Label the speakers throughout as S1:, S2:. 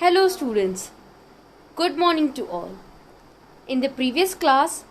S1: Hello students, good morning to all. In the previous class,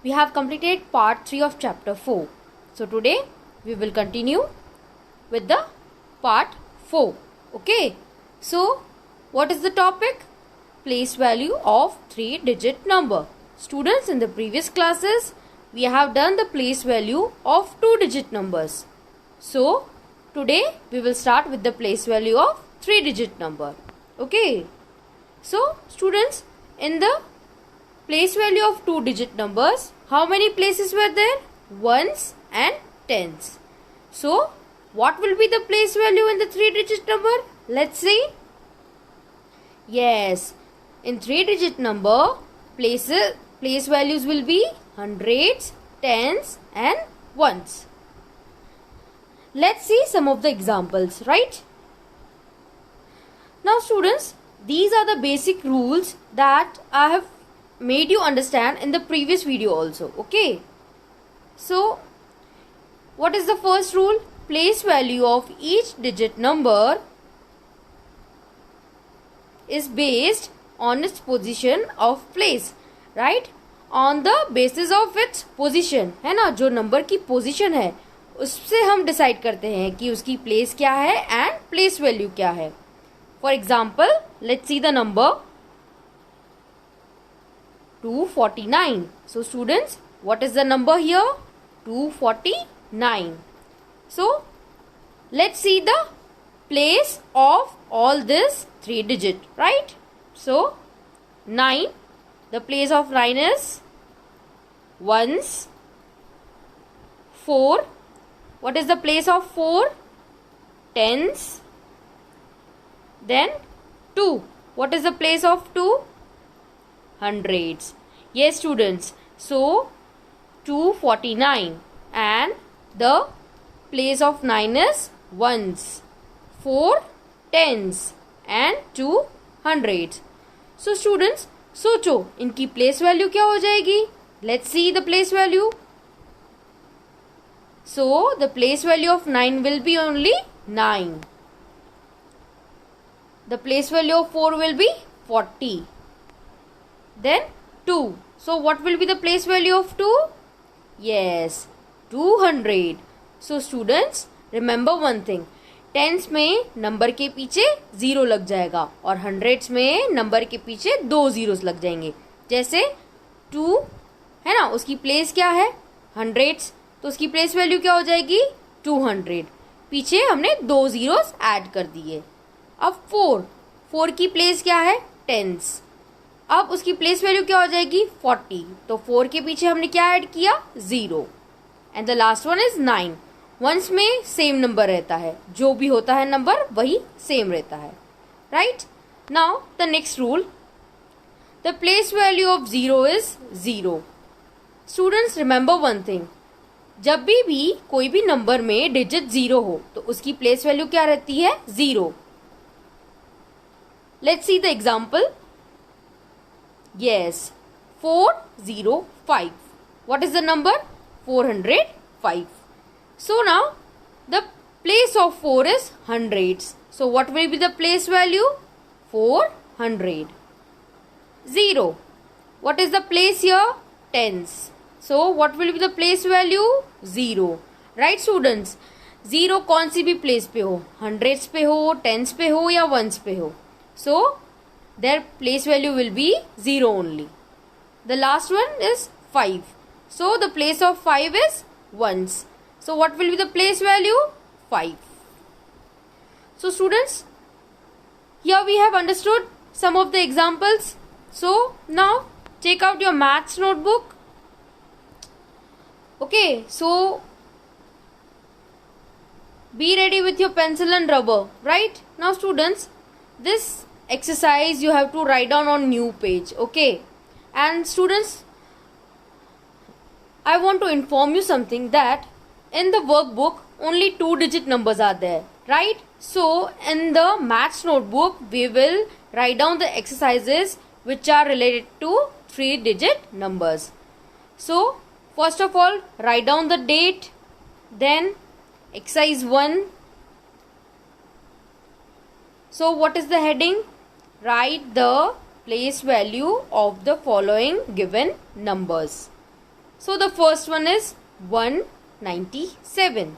S1: we have completed part 3 of chapter 4. So today, we will continue with the part 4. Okay, so what is the topic? Place value of 3-digit number. Students, in the previous classes, we have done the place value of 2-digit numbers. So today, we will start with the place value of 3-digit number. Okay, so students, in the place value of 2-digit numbers, how many places were there? Ones and tens. So what will be the place value in the 3-digit number? Let's see. Yes, in 3-digit number, place values will be hundreds, tens and ones. Let's see some of the examples, right? Now students, these are the basic rules that I have made you understand in the previous video also. Okay. So, what is the first rule? Place value of each digit number is based on its position of place. Right? On the basis of its position. है ना, जो number की position है उससे हम decide करते हैं कि उसकी प्लेस क्या है एंड प्लेस वैल्यू क्या है. For example, let's see the number 249. So students, what is the number here? 249. So let's see the place of all this 3-digit, right? So 9, the place of 9 is ones. 4, what is the place of 4? Tens. Then 2. What is the place of 2? Hundreds. Yes students. So 249 and the place of 9 is ones, 4 tens and 2 hundreds. So students, सोचो इनकी place value क्या हो जाएगी? Let's see the place value. So the place value of 9 will be only 9. The place value of 4 will be 40. Then 2. So what will be the place value of 2? Yes, 200. So students, remember one thing. Tens में number के पीछे 0 लग जाएगा और hundreds में number के पीछे 2 zeros लग जाएंगे. जैसे 2 है ना, उसकी प्लेस क्या है? हंड्रेड्स, तो उसकी प्लेस वैल्यू क्या हो जाएगी? 200. पीछे हमने 2 zeros ऐड कर दिए. अब 4 की प्लेस क्या है? टेंस. अब उसकी प्लेस वैल्यू क्या हो जाएगी? 40. तो 4 के पीछे हमने क्या ऐड किया? 0. And the last one is 9. Once में सेम नंबर रहता है, जो भी होता है नंबर वही सेम रहता है. Right? Now the next rule, the place value of 0 is 0. Students remember one thing, जब भी कोई भी नंबर में डिजिट 0 हो तो उसकी प्लेस वैल्यू क्या रहती है? 0. Let's see the example. Yes, 405. What is the number? 405. So now the place of 4 is hundreds. So what will be the place value? 400. 0. What is the place here? Tens. So what will be the place value? 0. Right students? 0 कौन सी भी place पे हो, hundreds पे हो, tense पे हो या once पे हो. So their place value will be 0 only. The last one is 5. So the place of 5 is ones. So what will be the place value? 5. So students, here we have understood some of the examples. So now take out your maths notebook. Okay, so be ready with your pencil and rubber. Right? Now students, this exercise you have to write down on new page. Okay, and students, I want to inform you something, that in the workbook only 2-digit numbers are there, right? So in the maths notebook we will write down the exercises which are related to 3-digit numbers. So first of all, write down the date, then exercise 1. So what is the heading? write the place value of the following given numbers. So the first one is 197.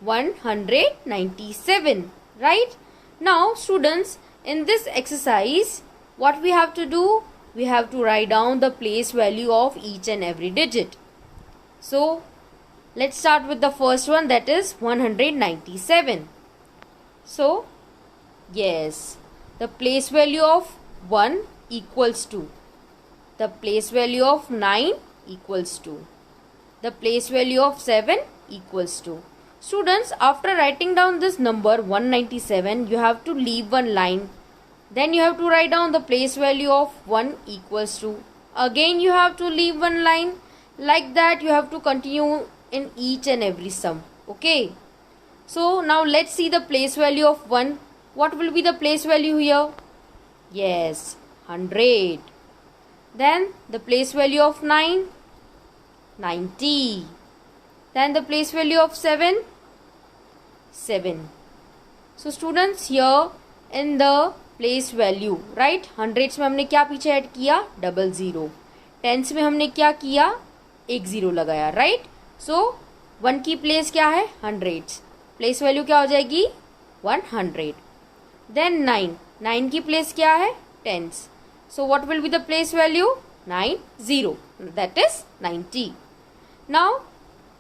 S1: 197, right? Now students, in this exercise, what we have to do? We have to write down the place value of each and every digit. So let's start with the first one, that is 197. So yes, the place value of 1 equals to, the place value of 9 equals to, the place value of 7 equals to. Students, after writing down this number 197, you have to leave one line. Then you have to write down the place value of 1 equals to. Again you have to leave one line. Like that you have to continue in each and every sum. Okay. So now let's see the place value of 1. What will be the place value here? Yes, 100. Then the place value of 9, 90. Then the place value of 7, 7. So students, here in the place value, right, hundreds में हमने क्या पीछे add किया? 00. Tense में हमने क्या किया? 10 लगाया, राइट. सो 1 की प्लेस क्या है? हंड्रेड्स. प्लेस वैल्यू क्या हो जाएगी? 100. देन 9 की प्लेस क्या है? Tens. So what will be the place value? 90. That is 90. Now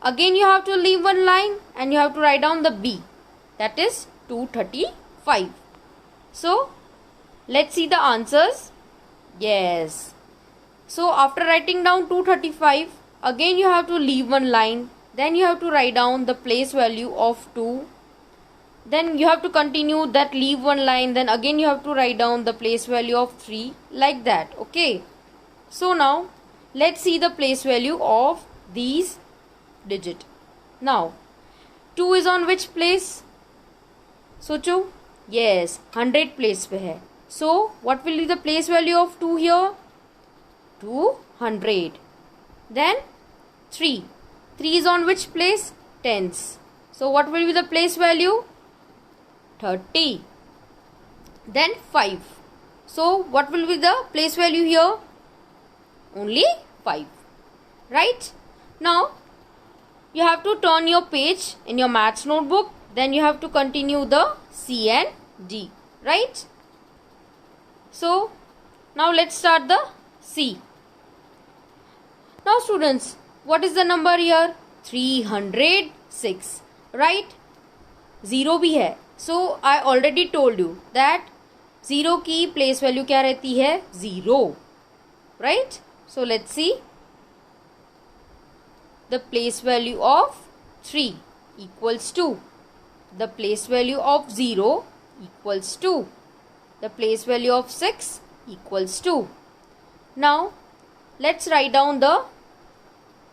S1: again you have to leave one line and you have to write down the B, that is 235. So let's see the answers. Yes, so after writing down 235, again you have to leave one line, then you have to write down the place value of 2, then you have to continue that, leave one line, then again you have to write down the place value of 3, like that. Okay, so now let's see the place value of these digit. Now 2 is on which place? सोचो. Yes, 100 place पे है. So what will be the place value of 2 here? 200. Then 3 is on which place? Tens. So what will be the place value? 30. Then 5. So what will be the place value here? Only 5, right? Now you have to turn your page in your maths notebook, then you have to continue the C and D, right? So now let's start the C. Now students, what is the number here? 306, right? 0 भी है. So I already told you that 0 की place value क्या रहती है? 0, right? So let's see. The place value of 3 equals 2. The place value of 0 equals 2. The place value of 6 equals 2. Now let's write down the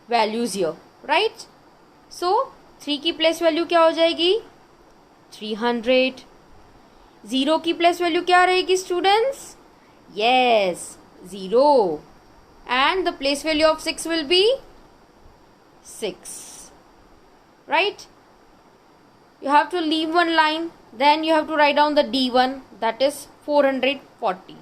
S1: values here, right? So 3 की place value क्या हो जाएगी? 300. 0 की place value क्या रहेगी students? Yes, 0. And the place value of 6 will be 6, right? You have to leave one line, then you have to write down the D1, that is 440.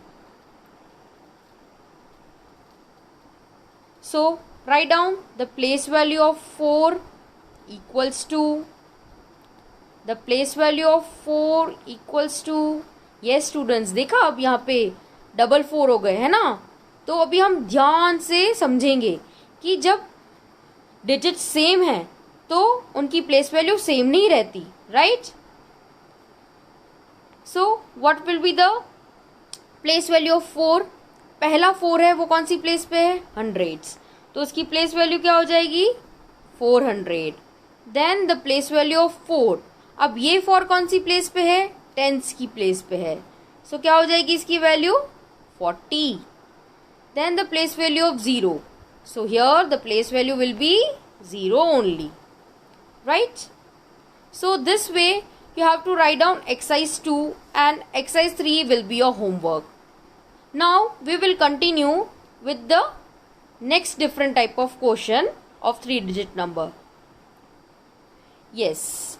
S1: So write down the place value of 4 equals to, the place value of 4 equals to, yes students, देखा अब यहाँ पे double 4 हो गए है ना. तो अभी हम ध्यान से समझेंगे कि जब डिजिट सेम है तो उनकी प्लेस वैल्यू सेम नहीं रहती, right? So what will be the place value of 4? पहला 4 है, वो कौन सी प्लेस पे है? हंड्रेड्स. तो उसकी प्लेस वैल्यू क्या हो जाएगी? 400. Then the place value of 4. अब ये 4 कौन सी प्लेस पे है? टेंस की प्लेस पे है. सो क्या हो जाएगी इसकी value? 40. Then the place value of 0. So here the place value will be 0 only, right? So this way you have to write down exercise 2 and exercise 3 will be your homework. Now we will continue with the next different type of question of 3-digit number. Yes.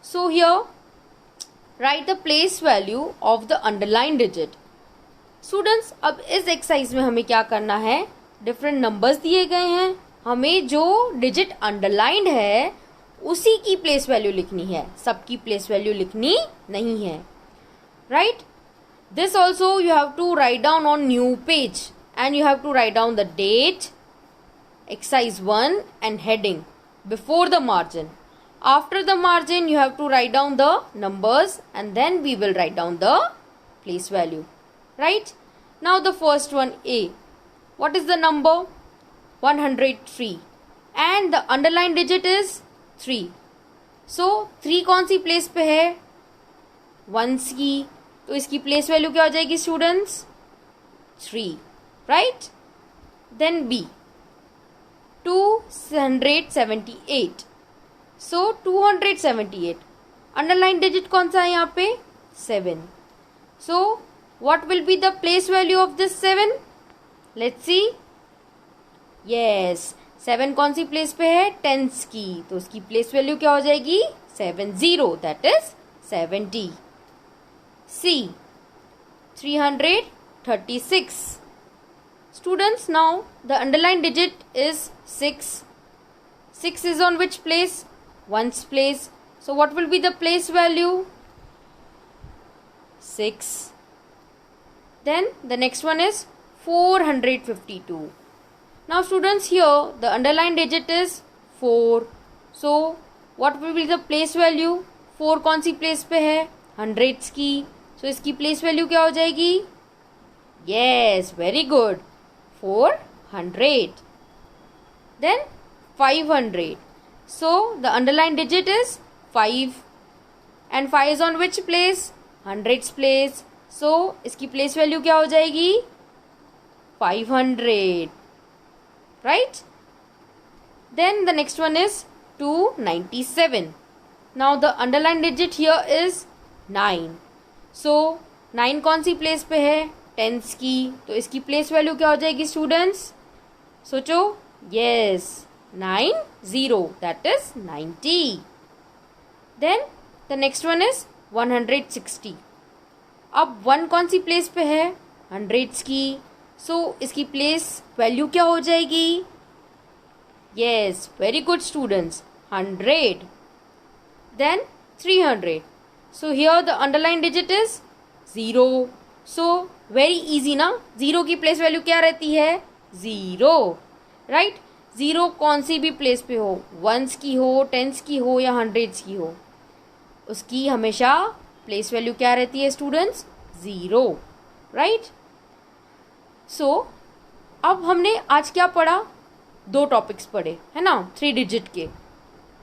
S1: So here right the place value of the underline digit. Students, अब इस exercise में हमें क्या करना है, different numbers दिए गए हैं, हमें जो डिजिट अंडरलाइंड है उसी की प्लेस वैल्यू लिखनी है, सबकी प्लेस वैल्यू लिखनी नहीं है, right. This also you have to write down on new page and you have to write down the date, exercise 1 and heading before the margin. After the margin you have to write down the numbers and then we will write down the place value, right. Now the first one, A. What is the number? 103 and the underlined digit is 3. So 3 कौन सी place पे है, once की, तो इसकी place value क्या हो जाएगी students, 3, right. Then B, 278. So 278 underline digit कौन सा है यहाँ पे, 7. So what will be the place value of this 7? Let's see. Yes, 7 कौन सी प्लेस पे है, टेंस की, तो उसकी प्लेस वैल्यू क्या हो जाएगी, 70, that is 70. C, 336. Students, now the underlined digit is 6. 6 is on which place, ones place. So what will be the place value, 6. Then the next one is 452. Now students, here the underlined digit is 4. So what will be the place value, 4 कौन सी place पे है, hundreds की, so इसकी place value क्या हो जाएगी, yes, very good, 400. Then 500. So the underlined digit is 5 and 5 is on which place, hundreds place. So इसकी place value क्या हो जाएगी, 500, right. Then the next one is 297. Now the underlined digit here is 9. So 9 कौन सी place पे है, tense की, तो इसकी प्लेस वैल्यू क्या हो जाएगी स्टूडेंट्स, सोचो, yes, 90, that is 90. Then the next one is 160. अब 1 कौन सी प्लेस पे है, हंड्रेड्स की, सो इसकी प्लेस वैल्यू क्या हो जाएगी, yes, very good students, 100. Then 300. So here the underline digit is 0. So very easy ना, 0 की प्लेस वैल्यू क्या रहती है, 0, राइट. 0 कौन सी भी प्लेस पे हो, वंस की हो, टेंस की हो या हंड्रेड्स की हो, उसकी हमेशा प्लेस वैल्यू क्या रहती है स्टूडेंट्स, 0, राइट. सो अब हमने आज क्या पढ़ा, 2 टॉपिक्स पढ़े है ना, 3 डिजिट के,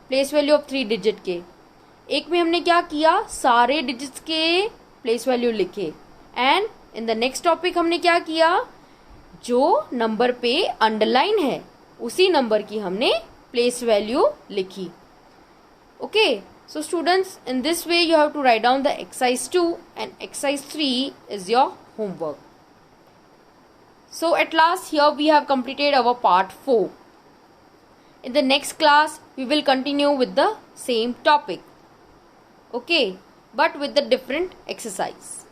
S1: प्लेस वैल्यू ऑफ 3 डिजिट के. एक में हमने क्या किया, सारे डिजिट्स के प्लेस वैल्यू लिखे, and in the next topic हमने क्या किया, जो नंबर पे अंडरलाइन है उसी नंबर की हमने प्लेस वैल्यू लिखी. Okay, so students, in this way you have to write down the exercise 2 and exercise 3 is your homework. So at last, here we have completed our part 4. In the next class, we will continue with the same topic. Okay, but with the different exercise.